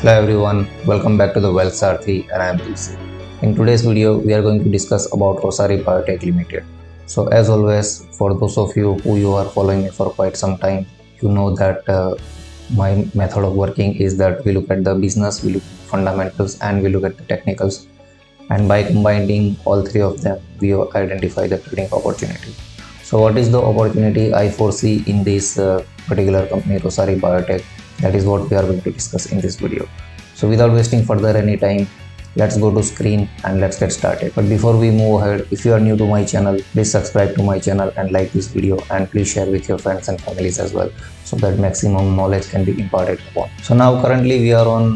Hello everyone, welcome back to the Wealth Sarthi and I am PC. In today's video, we are going to discuss about Rossari Biotech Limited. So as always, for those of you who you are following me for quite some time, you know that my method of working is that we look at the business, we look at fundamentals and we look at the technicals. And by combining all three of them, we identify the trading opportunity. So what is the opportunity I foresee in this particular company, Rossari Biotech? That is what we are going to discuss in this video. So without wasting further any time, let's go to screen and let's get started. But before we move ahead, if you are new to my channel, please subscribe to my channel and like this video, and please share with your friends and families as well, so that maximum knowledge can be imparted upon. So now currently we are on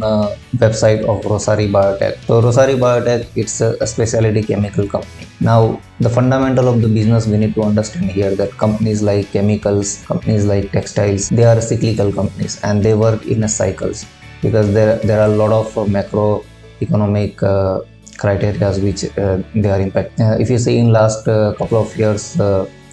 website of Rossari Biotech. So Rossari Biotech, it's a specialty chemical company. Now the fundamental of the business we need to understand here, that companies like chemicals, companies like textiles, they are cyclical companies and they work in a cycles, because there are a lot of macro economic criteria which they are impact. If you see in last couple of years,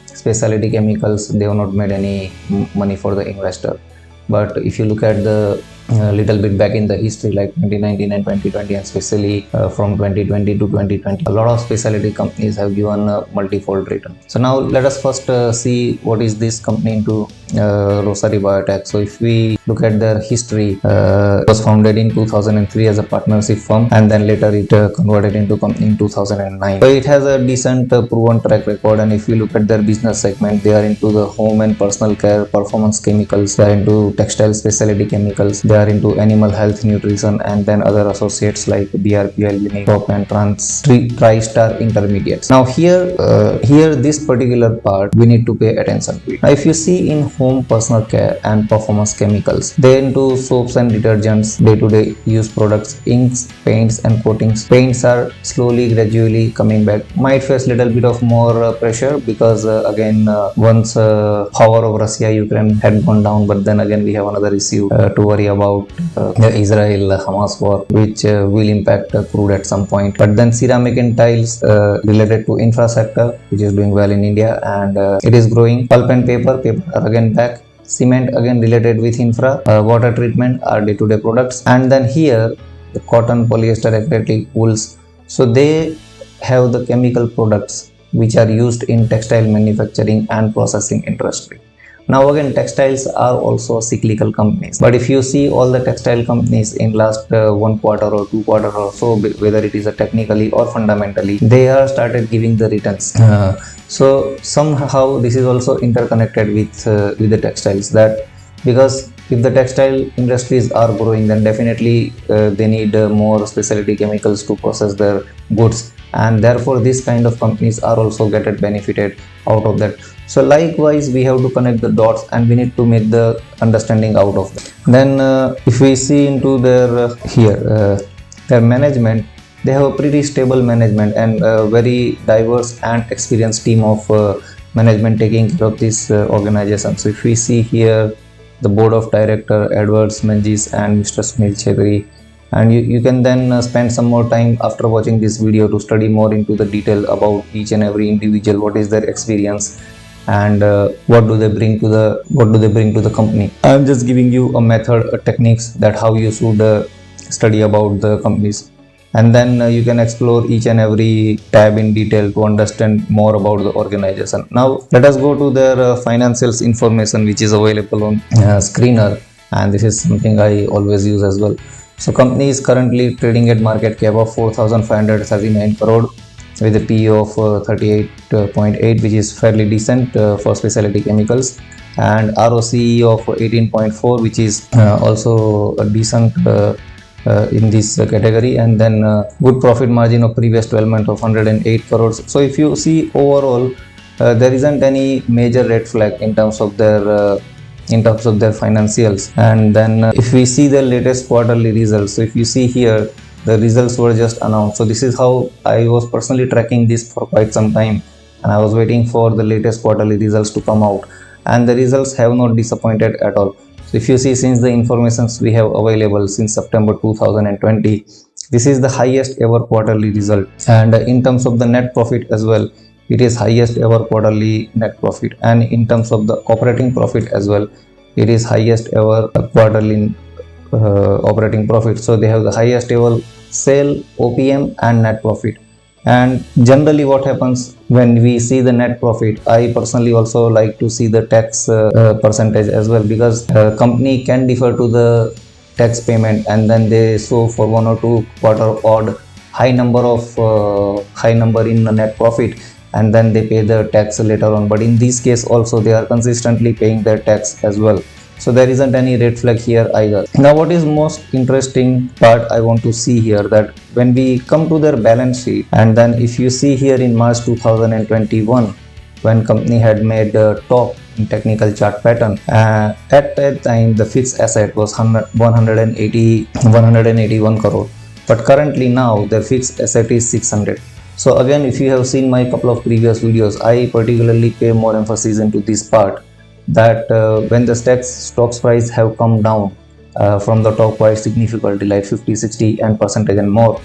specialty chemicals, they have not made any money for the investor. But if you look at the little bit back in the history, like 2019 and 2020, and especially from 2020 to 2020, a lot of specialty companies have given a multi-fold return. So now let us first see what is this company into Rossari Biotech. So if we look at their history, it was founded in 2003 as a partnership firm, and then later it converted into company in 2009. So it has a decent proven track record, and if you look at their business segment, they are into the home and personal care, performance chemicals, they are into textile specialty chemicals, they are into animal health nutrition, and then other associates like BRPL, Unique, Top and Trans, Tri-Star Intermediates. Now here this particular part we need to pay attention to it. Now if you see in home personal care and performance chemicals, they into soaps and detergents, day-to-day use products, inks, paints and coatings. Paints are slowly gradually coming back, might face little bit of more pressure, because again once power of Russia-Ukraine had gone down, but then again we have another issue to worry about, the Israel-Hamas war, which will impact crude at some point. But then ceramic and tiles related to infra sector, which is doing well in India, and it is growing. Pulp and paper are again back. Cement again related with infra. Water treatment are day-to-day products. And then here the cotton, polyester, acrylic, wools. So they have the chemical products which are used in textile manufacturing and processing industry. Now again, textiles are also cyclical companies, but if you see all the textile companies in last 1 quarter or 2 quarter or so, whether it is a technically or fundamentally, they are started giving the returns. So somehow this is also interconnected with the textiles, that because if the textile industries are growing, then definitely they need more specialty chemicals to process their goods, and therefore these kind of companies are also get benefited out of that. So likewise we have to connect the dots, and we need to make the understanding out of that. Then if we see into their their management, they have a pretty stable management and a very diverse and experienced team of management taking care of this organization. So if we see here the board of director, Edwards Menzies and Mr. Sunil Chhetri, and you can then spend some more time after watching this video to study more into the detail about each and every individual, what is their experience and what do they bring to the company. I'm just giving you a method, a techniques, that how you should study about the companies, and then you can explore each and every tab in detail to understand more about the organization. Now let us go to their financials information, which is available on screener, and this is something I always use as well. So company is currently trading at market cap of 4,539 crore with a PE of 38.8, which is fairly decent for specialty chemicals, and ROCE of 18.4, which is also a decent in this category, and then good profit margin of previous 12 months of 108 crores. So if you see overall, there isn't any major red flag in terms of their financials. And then if we see the latest quarterly results, so if you see here, the results were just announced. So this is how I was personally tracking this for quite some time, and I was waiting for the latest quarterly results to come out, and the results have not disappointed at all. So if you see, since the informations we have available since September 2020, this is the highest ever quarterly result, and in terms of the net profit as well, it is highest ever quarterly net profit, and in terms of the operating profit as well, it is highest ever quarterly operating profit. So they have the highest ever sale, OPM and net profit. And generally what happens when we see the net profit, I personally also like to see the tax percentage as well, because company can defer to the tax payment and then they show for 1 or 2 quarter odd high number in the net profit, and then they pay the tax later on. But in this case also they are consistently paying their tax as well. So there isn't any red flag here either. Now what is most interesting part I want to see here, that when we come to their balance sheet, and then if you see here in March 2021, when company had made top in technical chart pattern, at that time the fixed asset was 181 crore, but currently now the fixed asset is 600. So again, if you have seen my couple of previous videos, I particularly pay more emphasis into this part, that when the stocks price have come down from the top quite significantly, like 50, 60 and percentage and more,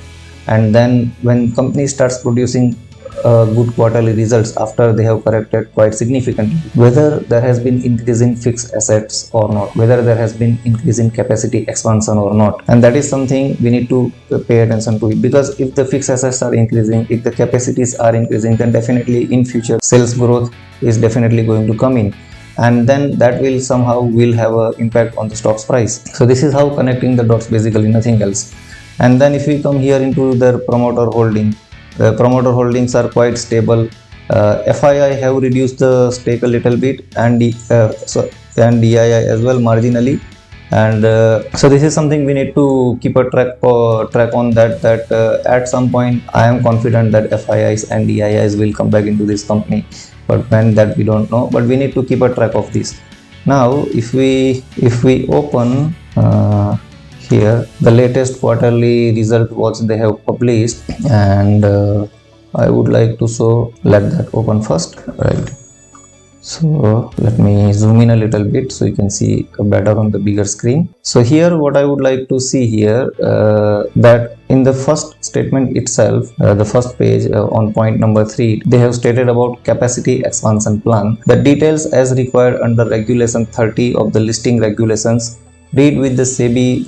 and then when company starts producing good quarterly results after they have corrected quite significantly, whether there has been increase in fixed assets or not, whether there has been increase in capacity expansion or not, and that is something we need to pay attention to it. Because if the fixed assets are increasing, if the capacities are increasing, then definitely in future sales growth is definitely going to come in, and then that will somehow have an impact on the stock's price. So this is how connecting the dots, basically nothing else. And then if we come here into their promoter holding, the promoter holdings are quite stable. FII have reduced the stake a little bit, and DII as well marginally. And so this is something we need to keep a track on, that at some point I am confident that FIIs and DIIs will come back into this company, but when, that we don't know, but we need to keep a track of this. Now if we open here the latest quarterly result what they have published, and I would like to let that open first, right? So let me zoom in a little bit so you can see better on the bigger screen. So here what I would like to see here, that in the first statement itself, the first page on point number 3, they have stated about capacity expansion plan. The details as required under regulation 30 of the listing regulations, read with the SEBI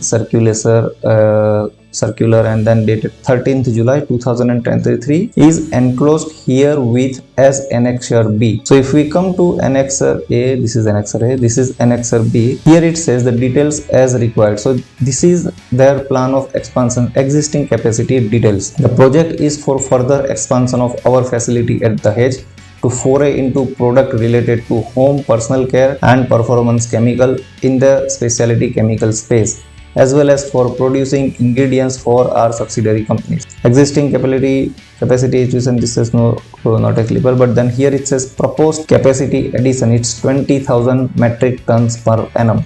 circular and then dated 13th July 2023 is enclosed here with as Annexure B. So if we come to Annexure A, this is Annexure A, this is Annexure B. Here it says the details as required. So this is their plan of expansion, existing capacity details. The project is for further expansion of our facility at Dahej to foray into product related to home, personal care and performance chemical in the specialty chemical space, as well as for producing ingredients for our subsidiary companies. Existing capacity is, and this is not applicable, but then here it says proposed capacity addition, it's 20,000 metric tons per annum.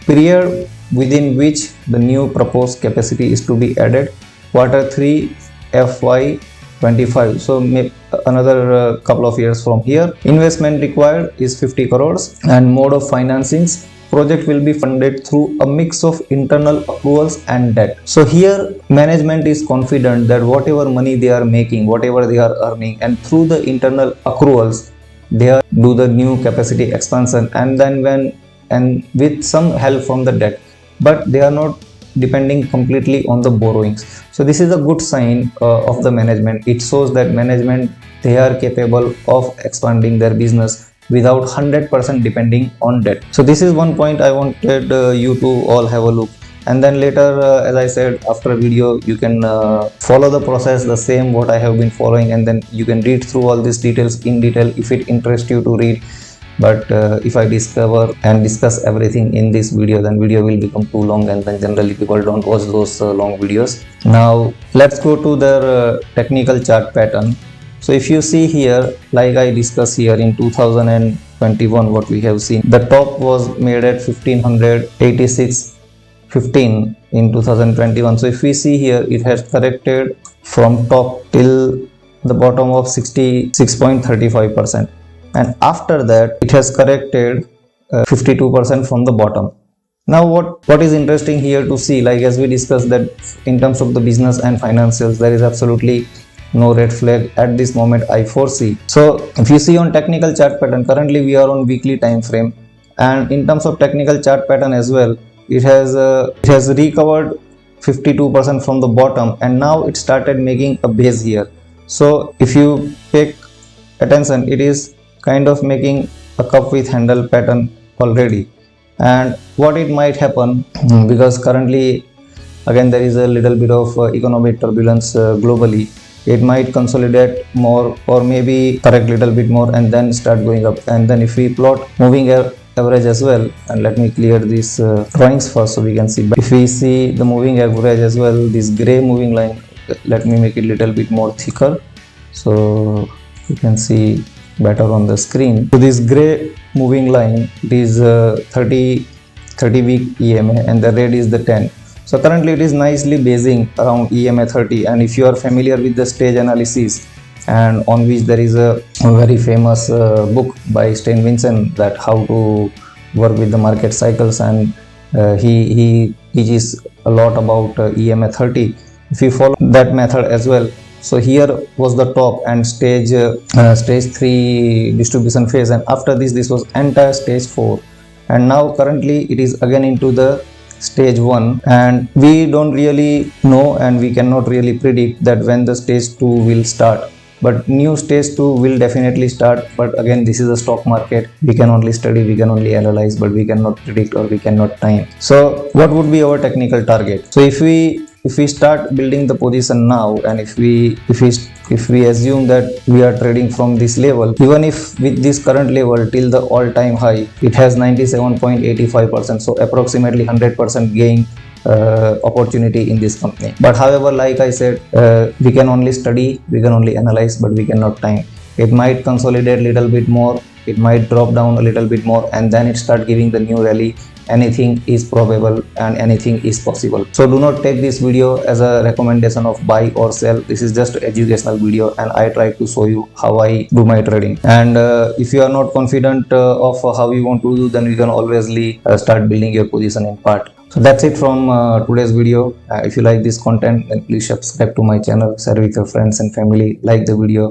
Period within which the new proposed capacity is to be added, Q3 FY25. So another couple of years from here. Investment required is 50 crores and mode of financings. Project will be funded through a mix of internal accruals and debt. So here management is confident that whatever money they are making, whatever they are earning, and through the internal accruals they are do the new capacity expansion, and then with some help from the debt, but they are not depending completely on the borrowings. So this is a good sign of the management. It shows that management, they are capable of expanding their business without 100% depending on debt. So this is one point I wanted you to all have a look, and then later as I said, after video you can follow the process the same what I have been following, and then you can read through all these details in detail if it interests you to read. But if I discover and discuss everything in this video, then video will become too long, and then generally people don't watch those long videos. Now let's go to their technical chart pattern. So if you see here, like I discussed here in 2021, what we have seen, the top was made at 1586.15 in 2021. So if we see here, it has corrected from top till the bottom of 66.35%. And after that it has corrected 52% from the bottom. Now what is interesting here to see, like as we discussed, that in terms of the business and financials there is absolutely no red flag at this moment I foresee. So if you see on technical chart pattern, currently we are on weekly time frame, and in terms of technical chart pattern as well, it has recovered 52% from the bottom, and now it started making a base here. So if you take attention, it is kind of making a cup with handle pattern already. And what it might happen, because currently again there is a little bit of economic turbulence globally, it might consolidate more or maybe correct little bit more and then start going up. And then if we plot moving average as well, and let me clear these drawings first so we can see. But if we see the moving average as well, this gray moving line, let me make it little bit more thicker so you can see better on the screen. So this gray moving line, it is 30 week EMA, and the red is the 10. So currently it is nicely basing around EMA 30, and if you are familiar with the stage analysis, and on which there is a very famous book by Stein Vincent, that how to work with the market cycles, and he teaches a lot about EMA 30. If you follow that method as well, so here was the top and stage 3 distribution phase, and after this was entire stage 4, and now currently it is again into the stage 1, and we don't really know and we cannot really predict that when the stage 2 will start. But new stage 2 will definitely start. But again, this is a stock market, we can only study, we can only analyze, but we cannot predict or we cannot time. So what would be our technical target? So if we start building the position now, and if we assume that we are trading from this level, even if with this current level till the all-time high it has 97.85%, so approximately 100% gain opportunity in this company. But however, like I said, we can only study, we can only analyze, but we cannot time. It might consolidate little bit more, it might drop down a little bit more, and then it start giving the new rally. Anything is probable and anything is possible. So do not take this video as a recommendation of buy or sell. This is just an educational video, and I try to show you how I do my trading. And if you are not confident of how you want to do, then you can always start building your position in part. So that's it from today's video. If you like this content, then please subscribe to my channel, share with your friends and family, like the video,